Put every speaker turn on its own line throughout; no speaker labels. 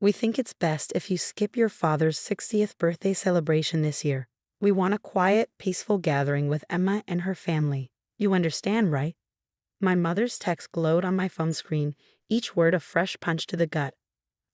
We think it's best if you skip your father's 60th birthday celebration this year. We want a quiet, peaceful gathering with Emma and her family. You understand, right? My mother's text glowed on my phone screen, each word a fresh punch to the gut.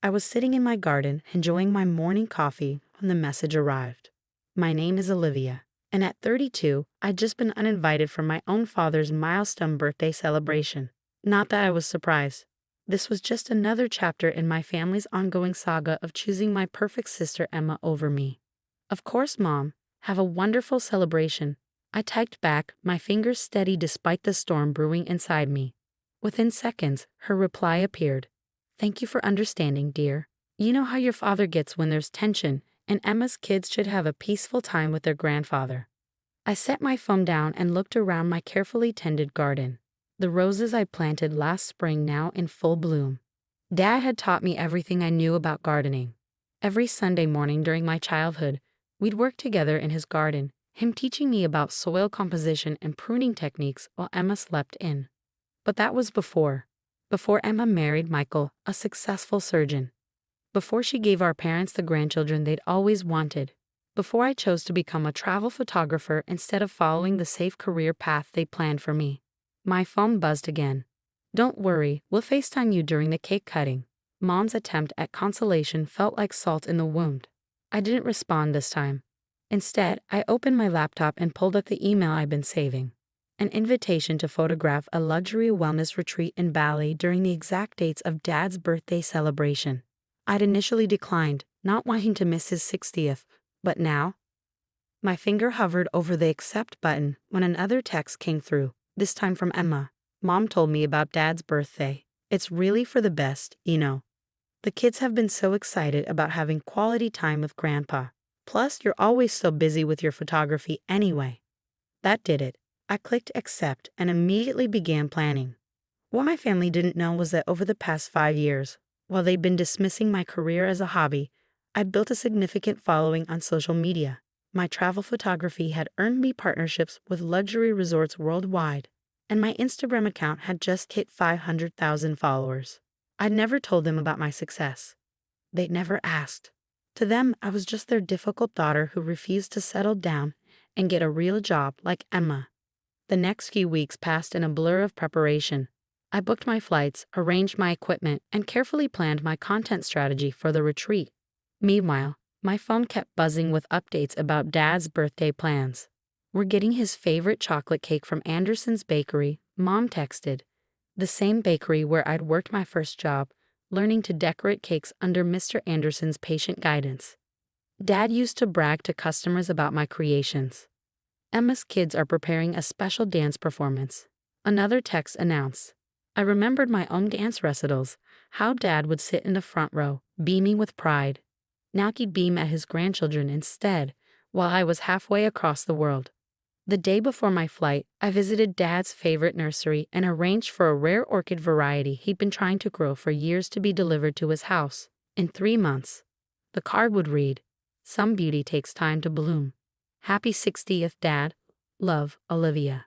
I was sitting in my garden, enjoying my morning coffee, when the message arrived. My name is Olivia, and at 32, I'd just been uninvited from my own father's milestone birthday celebration. Not that I was surprised. This was just another chapter in my family's ongoing saga of choosing my perfect sister Emma over me. Of course, Mom. Have a wonderful celebration. I typed back, my fingers steady despite the storm brewing inside me. Within seconds, her reply appeared. Thank you for understanding, dear. You know how your father gets when there's tension, and Emma's kids should have a peaceful time with their grandfather. I set my phone down and looked around my carefully tended garden. The roses I planted last spring now in full bloom. Dad had taught me everything I knew about gardening. Every Sunday morning during my childhood, we'd work together in his garden, him teaching me about soil composition and pruning techniques while Emma slept in. But that was before Emma married Michael, a successful surgeon. Before she gave our parents the grandchildren they'd always wanted. Before I chose to become a travel photographer instead of following the safe career path they planned for me. My phone buzzed again. Don't worry, we'll FaceTime you during the cake cutting. Mom's attempt at consolation felt like salt in the wound. I didn't respond this time. Instead, I opened my laptop and pulled up the email I'd been saving. An invitation to photograph a luxury wellness retreat in Bali during the exact dates of Dad's birthday celebration. I'd initially declined, not wanting to miss his 60th, but now? My finger hovered over the accept button when another text came through, this time from Emma. Mom told me about Dad's birthday. It's really for the best, you know. The kids have been so excited about having quality time with Grandpa. Plus, you're always so busy with your photography anyway. That did it. I clicked accept and immediately began planning. What my family didn't know was that over the past 5 years, while they'd been dismissing my career as a hobby, I'd built a significant following on social media. My travel photography had earned me partnerships with luxury resorts worldwide, and my Instagram account had just hit 500,000 followers. I'd never told them about my success. They'd never asked. To them, I was just their difficult daughter who refused to settle down and get a real job like Emma. The next few weeks passed in a blur of preparation. I booked my flights, arranged my equipment, and carefully planned my content strategy for the retreat. Meanwhile, my phone kept buzzing with updates about Dad's birthday plans. We're getting his favorite chocolate cake from Anderson's Bakery, Mom texted. The same bakery where I'd worked my first job, learning to decorate cakes under Mr. Anderson's patient guidance. Dad used to brag to customers about my creations. Emma's kids are preparing a special dance performance. Another text announced. I remembered my own dance recitals, how Dad would sit in the front row, beaming with pride. Now he'd beam at his grandchildren instead, while I was halfway across the world. The day before my flight, I visited Dad's favorite nursery and arranged for a rare orchid variety he'd been trying to grow for years to be delivered to his house in 3 months. The card would read, "Some beauty takes time to bloom. Happy 60th, Dad. Love, Olivia."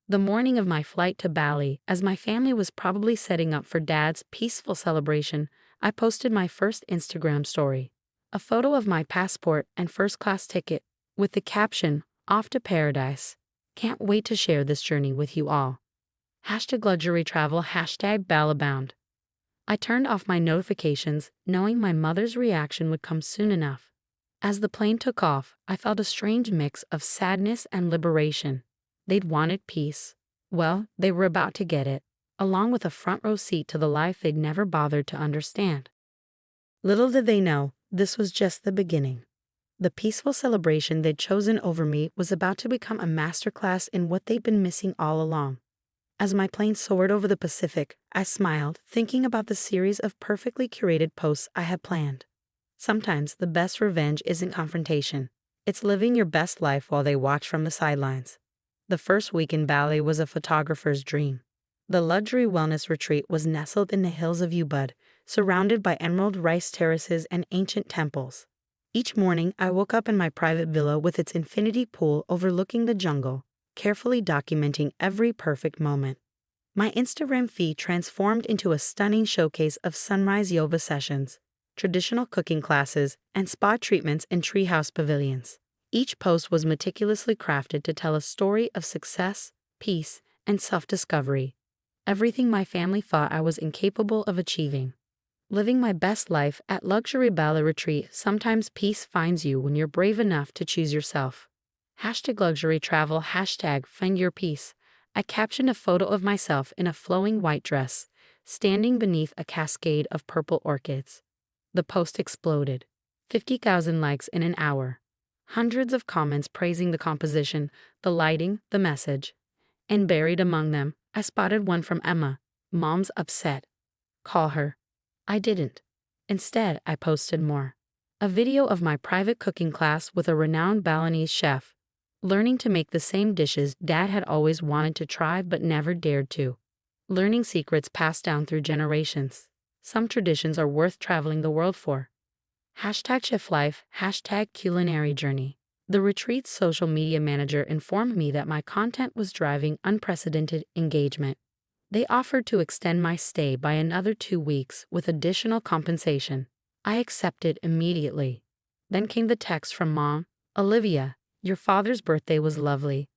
The morning of my flight to Bali, as my family was probably setting up for Dad's peaceful celebration, I posted my first Instagram story. A photo of my passport and first-class ticket, with the caption, "Off to paradise. Can't wait to share this journey with you all." #luxury travel, #Balabound. I turned off my notifications, knowing my mother's reaction would come soon enough. As the plane took off, I felt a strange mix of sadness and liberation. They'd wanted peace. Well, they were about to get it, along with a front-row seat to the life they'd never bothered to understand. Little did they know, this was just the beginning. The peaceful celebration they'd chosen over me was about to become a masterclass in what they'd been missing all along. As my plane soared over the Pacific, I smiled, thinking about the series of perfectly curated posts I had planned. Sometimes the best revenge isn't confrontation. It's living your best life while they watch from the sidelines. The first week in Bali was a photographer's dream. The luxury wellness retreat was nestled in the hills of Ubud, surrounded by emerald rice terraces and ancient temples. Each morning, I woke up in my private villa with its infinity pool overlooking the jungle, carefully documenting every perfect moment. My Instagram feed transformed into a stunning showcase of sunrise yoga sessions, traditional cooking classes, and spa treatments in treehouse pavilions. Each post was meticulously crafted to tell a story of success, peace, and self-discovery. Everything my family thought I was incapable of achieving. Living my best life at Luxury Bali Retreat. Sometimes peace finds you when you're brave enough to choose yourself. #luxury travel, #find your peace. I captioned a photo of myself in a flowing white dress, standing beneath a cascade of purple orchids. The post exploded. 50,000 likes in an hour. Hundreds of comments praising the composition, the lighting, the message. And buried among them, I spotted one from Emma. "Mom's upset. Call her." I didn't. Instead, I posted more. A video of my private cooking class with a renowned Balinese chef, learning to make the same dishes Dad had always wanted to try but never dared to. Learning secrets passed down through generations. Some traditions are worth traveling the world for. #cheflife, #culinary journey. The retreat's social media manager informed me that my content was driving unprecedented engagement. They offered to extend my stay by another 2 weeks with additional compensation. I accepted immediately. Then came the text from Mom. "Olivia, your father's birthday was lovely,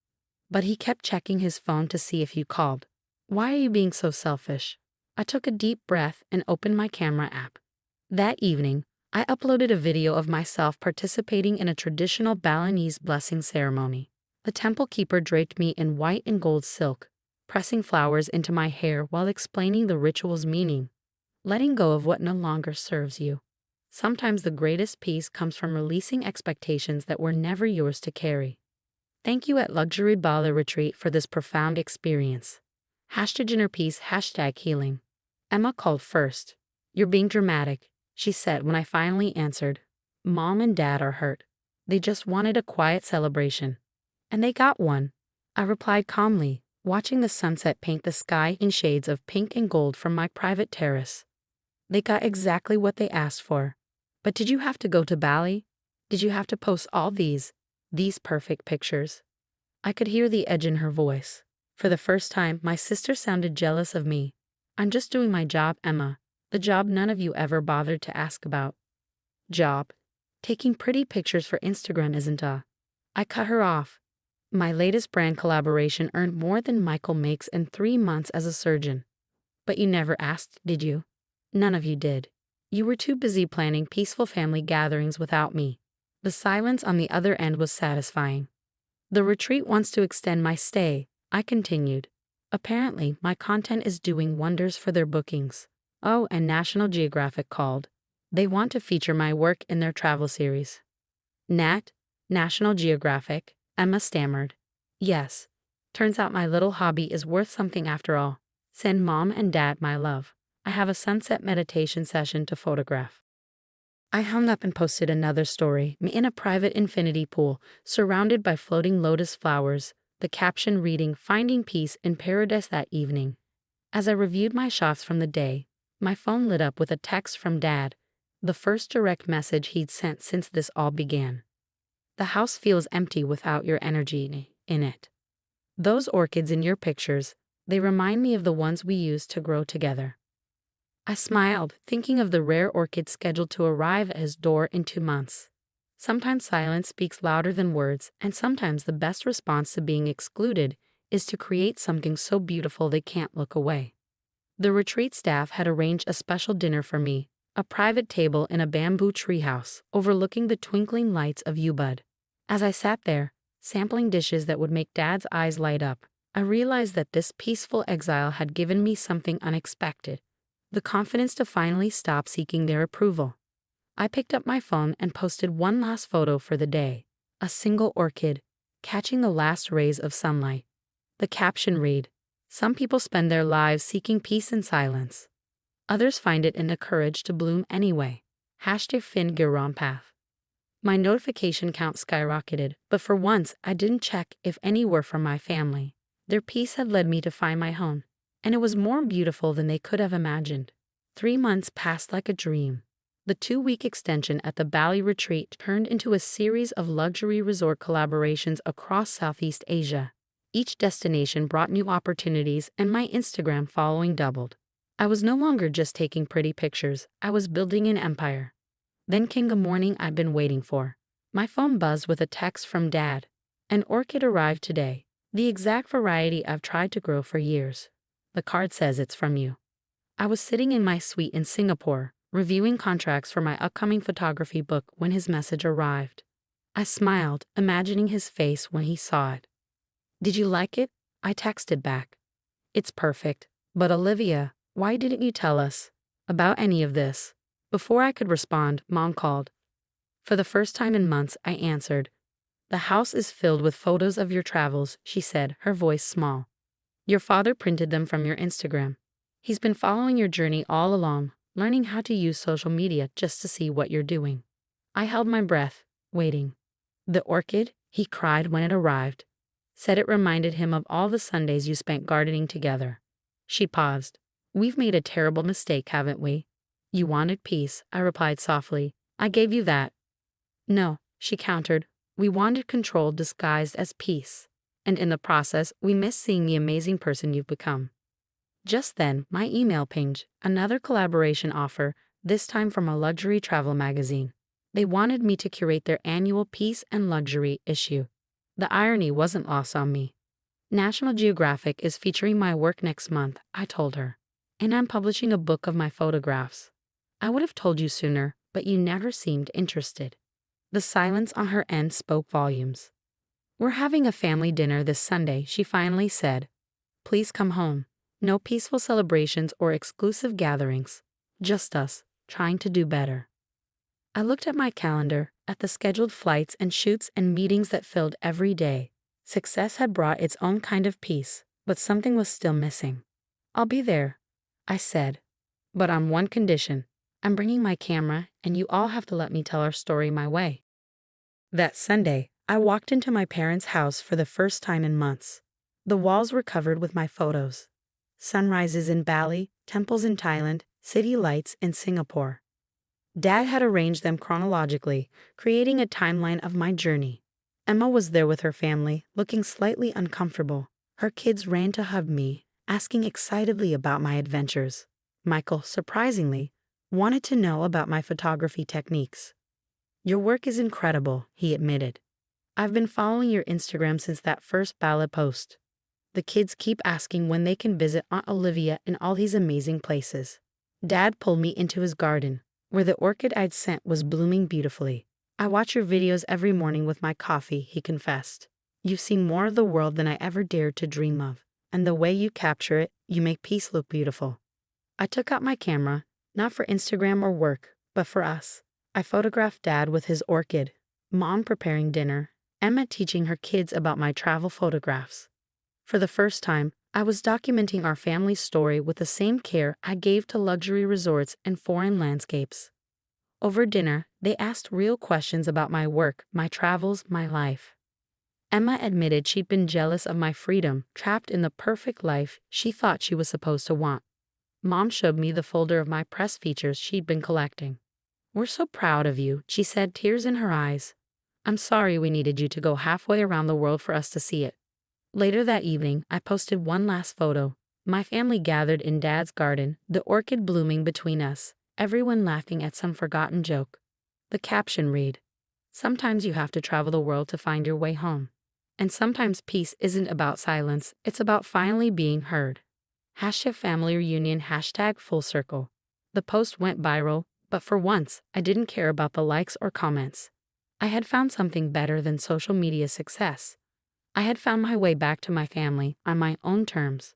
but he kept checking his phone to see if you called. Why are you being so selfish?" I took a deep breath and opened my camera app. That evening, I uploaded a video of myself participating in a traditional Balinese blessing ceremony. The temple keeper draped me in white and gold silk, pressing flowers into my hair while explaining the ritual's meaning. Letting go of what no longer serves you. Sometimes the greatest peace comes from releasing expectations that were never yours to carry. Thank you at Luxury Bali Retreat for this profound experience. #inner peace, #healing. Emma called first. "You're being dramatic," she said when I finally answered. "Mom and Dad are hurt. They just wanted a quiet celebration. And they got one." I replied calmly, watching the sunset paint the sky in shades of pink and gold from my private terrace. "They got exactly what they asked for. But did you have to go to Bali? Did you have to post all these perfect pictures?" I could hear the edge in her voice. For the first time, my sister sounded jealous of me. "I'm just doing my job, Emma. The job none of you ever bothered to ask about." "Job? Taking pretty pictures for Instagram isn't a..." I cut her off. "My latest brand collaboration earned more than Michael makes in 3 months as a surgeon." "But you never asked, did you?" "None of you did. You were too busy planning peaceful family gatherings without me." The silence on the other end was satisfying. "The retreat wants to extend my stay," I continued. "Apparently, my content is doing wonders for their bookings. Oh, and National Geographic called. They want to feature my work in their travel series." National Geographic," Emma stammered. "Yes. Turns out my little hobby is worth something after all. Send Mom and Dad my love. I have a sunset meditation session to photograph." I hung up and posted another story, me in a private infinity pool, surrounded by floating lotus flowers, the caption reading, "Finding peace in paradise that evening." As I reviewed my shots from the day, my phone lit up with a text from Dad, the first direct message he'd sent since this all began. "The house feels empty without your energy in it. Those orchids in your pictures, they remind me of the ones we used to grow together." I smiled, thinking of the rare orchid scheduled to arrive at his door in 2 months. Sometimes silence speaks louder than words, and sometimes the best response to being excluded is to create something so beautiful they can't look away. The retreat staff had arranged a special dinner for me, a private table in a bamboo treehouse overlooking the twinkling lights of Ubud. As I sat there, sampling dishes that would make Dad's eyes light up, I realized that this peaceful exile had given me something unexpected. The confidence to finally stop seeking their approval. I picked up my phone and posted one last photo for the day, a single orchid, catching the last rays of sunlight. The caption read, "Some people spend their lives seeking peace in silence. Others find it in the courage to bloom anyway." #FinGironpath. My notification count skyrocketed, but for once I didn't check if any were from my family. Their peace had led me to find my home, and it was more beautiful than they could have imagined. 3 months passed like a dream. The 2-week extension at the Bali retreat turned into a series of luxury resort collaborations across Southeast Asia. Each destination brought new opportunities, and my Instagram following doubled. I was no longer just taking pretty pictures, I was building an empire. Then came the morning I'd been waiting for. My phone buzzed with a text from Dad. An orchid arrived today, the exact variety I've tried to grow for years. The card says it's from you. I was sitting in my suite in Singapore, reviewing contracts for my upcoming photography book when his message arrived. I smiled, imagining his face when he saw it. Did you like it? I texted back. It's perfect. But Olivia, why didn't you tell us about any of this? Before I could respond, Mom called. For the first time in months, I answered. The house is filled with photos of your travels, she said, her voice small. Your father printed them from your Instagram. He's been following your journey all along, learning how to use social media just to see what you're doing. I held my breath, waiting. The orchid, he cried when it arrived. Said it reminded him of all the Sundays you spent gardening together. She paused. We've made a terrible mistake, haven't we? You wanted peace, I replied softly. I gave you that. No, she countered. We wanted control disguised as peace. And in the process, we missed seeing the amazing person you've become. Just then, my email pinged, another collaboration offer, this time from a luxury travel magazine. They wanted me to curate their annual Peace and Luxury issue. The irony wasn't lost on me. National Geographic is featuring my work next month, I told her. And I'm publishing a book of my photographs. I would have told you sooner, but you never seemed interested. The silence on her end spoke volumes. We're having a family dinner this Sunday, she finally said. Please come home. No peaceful celebrations or exclusive gatherings. Just us, trying to do better. I looked at my calendar, at the scheduled flights and shoots and meetings that filled every day. Success had brought its own kind of peace, but something was still missing. I'll be there, I said. But on one condition. I'm bringing my camera, and you all have to let me tell our story my way. That Sunday, I walked into my parents' house for the first time in months. The walls were covered with my photos. Sunrises in Bali, temples in Thailand, city lights in Singapore. Dad had arranged them chronologically, creating a timeline of my journey. Emma was there with her family, looking slightly uncomfortable. Her kids ran to hug me, asking excitedly about my adventures. Michael, surprisingly, wanted to know about my photography techniques. Your work is incredible, he admitted. I've been following your Instagram since that first ballad post. The kids keep asking when they can visit Aunt Olivia in all these amazing places. Dad pulled me into his garden, where the orchid I'd sent was blooming beautifully. I watch your videos every morning with my coffee, he confessed. You've seen more of the world than I ever dared to dream of, and the way you capture it, you make peace look beautiful. I took out my camera, not for Instagram or work, but for us. I photographed Dad with his orchid, Mom preparing dinner, Emma teaching her kids about my travel photographs. For the first time, I was documenting our family's story with the same care I gave to luxury resorts and foreign landscapes. Over dinner, they asked real questions about my work, my travels, my life. Emma admitted she'd been jealous of my freedom, trapped in the perfect life she thought she was supposed to want. Mom showed me the folder of my press features she'd been collecting. We're so proud of you, she said, tears in her eyes. I'm sorry we needed you to go halfway around the world for us to see it. Later that evening, I posted one last photo. My family gathered in Dad's garden, the orchid blooming between us, everyone laughing at some forgotten joke. The caption read, sometimes you have to travel the world to find your way home. And sometimes peace isn't about silence, it's about finally being heard. #family reunion #full circle. The post went viral, but for once, I didn't care about the likes or comments. I had found something better than social media success. I had found my way back to my family on my own terms.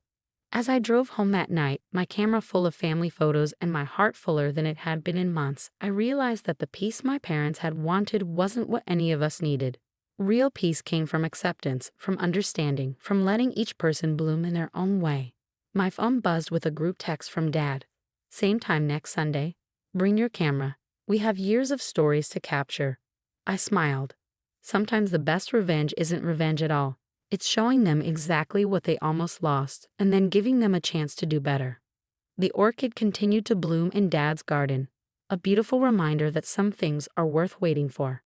As I drove home that night, my camera full of family photos and my heart fuller than it had been in months, I realized that the peace my parents had wanted wasn't what any of us needed. Real peace came from acceptance, from understanding, from letting each person bloom in their own way. My phone buzzed with a group text from Dad. Same time next Sunday. Bring your camera. We have years of stories to capture. I smiled. Sometimes the best revenge isn't revenge at all. It's showing them exactly what they almost lost and then giving them a chance to do better. The orchid continued to bloom in Dad's garden, a beautiful reminder that some things are worth waiting for.